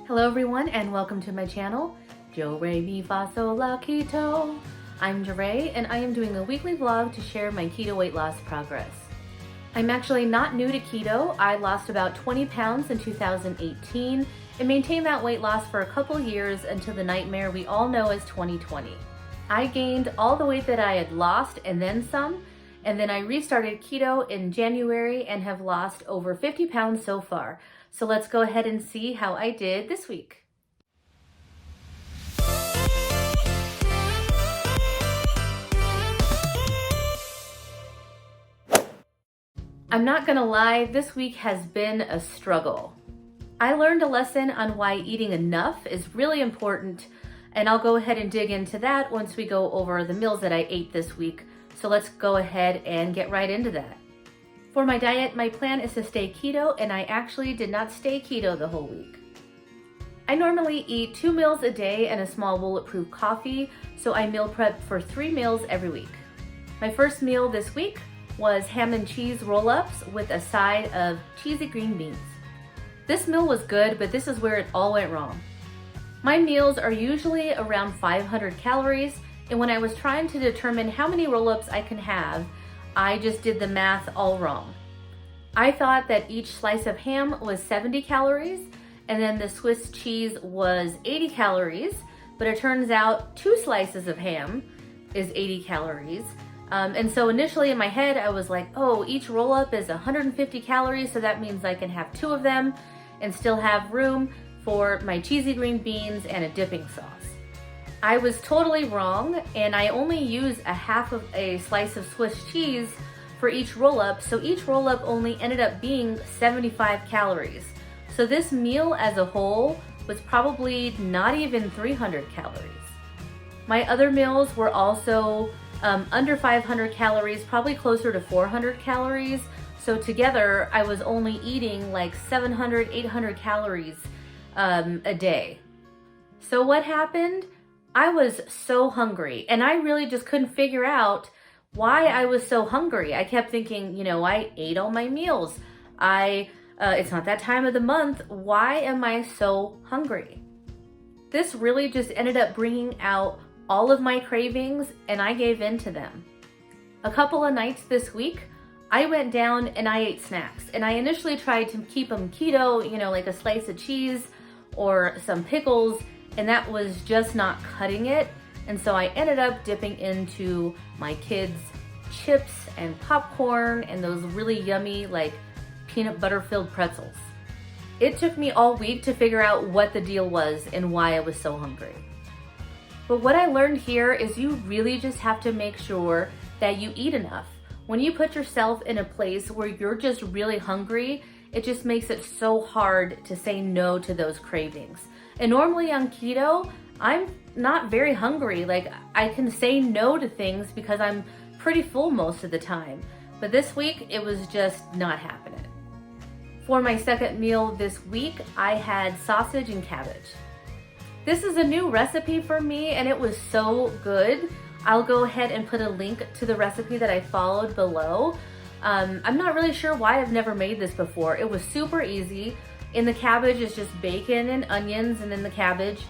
Hello everyone and welcome to my channel, Jo Re Mi Fa So La Keto. I'm Jere and I am doing a weekly vlog to share my keto weight loss progress. I'm actually not new to keto. I lost about 20 pounds in 2018 and maintained that weight loss for a couple years until the nightmare we all know as 2020. I gained all the weight that I had lost and then some, and then I restarted keto in January and have lost over 50 pounds so far. So let's go ahead and see how I did this week. I'm not gonna lie, this week has been a struggle. I learned a lesson on why eating enough is really important, and I'll go ahead and dig into that once we go over the meals that I ate this week. So let's go ahead and get right into that. For my diet, my plan is to stay keto, and I actually did not stay keto the whole week. I normally eat 2 meals a day and a small bulletproof coffee, so I meal prep for 3 meals every week. My first meal this week was ham and cheese roll-ups with a side of cheesy green beans. This meal was good, but this is where it all went wrong. My meals are usually around 500 calories, and when I was trying to determine how many roll-ups I can have, I just did the math all wrong. I thought that each slice of ham was 70 calories, and then the Swiss cheese was 80 calories, but it turns out 2 slices of ham is 80 calories. And so initially in my head, I was like, oh, each roll-up is 150 calories, so that means I can have 2 of them and still have room for my cheesy green beans and a dipping sauce. I was totally wrong, and I only use a half of a slice of Swiss cheese for each roll-up, so each roll-up only ended up being 75 calories. So this meal as a whole was probably not even 300 calories. My other meals were also under 500 calories, probably closer to 400 calories. So together, I was only eating like 700, 800 calories a day. So what happened? I was so hungry, and I really just couldn't figure out why I was so hungry. I kept thinking, I ate all my meals. It's not that time of the month. Why am I so hungry? This really just ended up bringing out all of my cravings, and I gave in to them. A couple of nights this week, I went down and I ate snacks, and I initially tried to keep them keto, like a slice of cheese or some pickles, and that was just not cutting it. And so I ended up dipping into my kids' chips and popcorn and those really yummy, like peanut butter filled pretzels. It took me all week to figure out what the deal was and why I was so hungry. But what I learned here is you really just have to make sure that you eat enough. When you put yourself in a place where you're just really hungry, it just makes it so hard to say no to those cravings. And normally on keto, I'm not very hungry. Like, I can say no to things because I'm pretty full most of the time. But this week, it was just not happening. For my second meal this week, I had sausage and cabbage. This is a new recipe for me, and it was so good. I'll go ahead and put a link to the recipe that I followed below. I'm not really sure why I've never made this before. It was super easy. In the cabbage is just bacon and onions, and then the cabbage.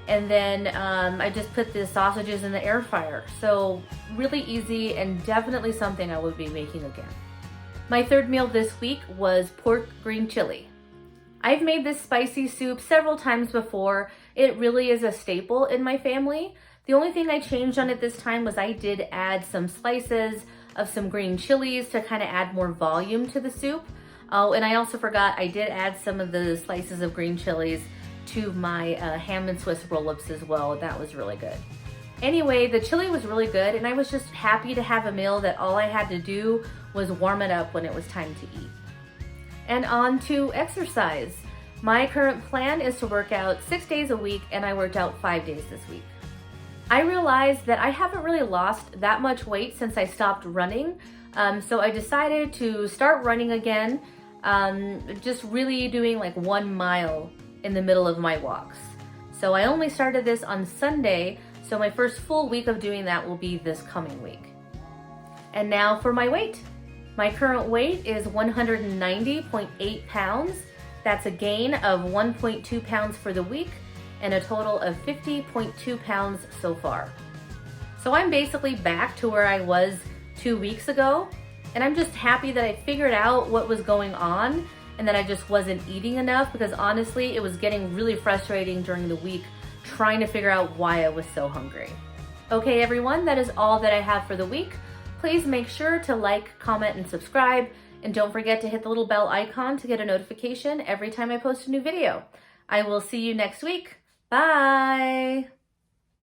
And then I just put the sausages in the air fryer. So really easy, and definitely something I would be making again. My third meal this week was pork green chili. I've made this spicy soup several times before. It really is a staple in my family. The only thing I changed on it this time was I did add some slices of some green chilies to kind of add more volume to the soup. Oh, and I also forgot I did add some of the slices of green chilies to my ham and Swiss roll-ups as well. That was really good. Anyway, the chili was really good, and I was just happy to have a meal that all I had to do was warm it up when it was time to eat. And on to exercise. My current plan is to work out 6 days a week, and I worked out 5 days this week. I realized that I haven't really lost that much weight since I stopped running, so I decided to start running again, just really doing like 1 mile in the middle of my walks. So I only started this on Sunday, so my first full week of doing that will be this coming week. And now for my weight. My current weight is 190.8 pounds, That's a gain of 1.2 pounds for the week and a total of 50.2 pounds so far. So I'm basically back to where I was 2 weeks ago, and I'm just happy that I figured out what was going on and that I just wasn't eating enough, because honestly, it was getting really frustrating during the week trying to figure out why I was so hungry. Okay, everyone, that is all that I have for the week. Please make sure to like, comment, and subscribe, and don't forget to hit the little bell icon to get a notification every time I post a new video. I will see you next week. Bye!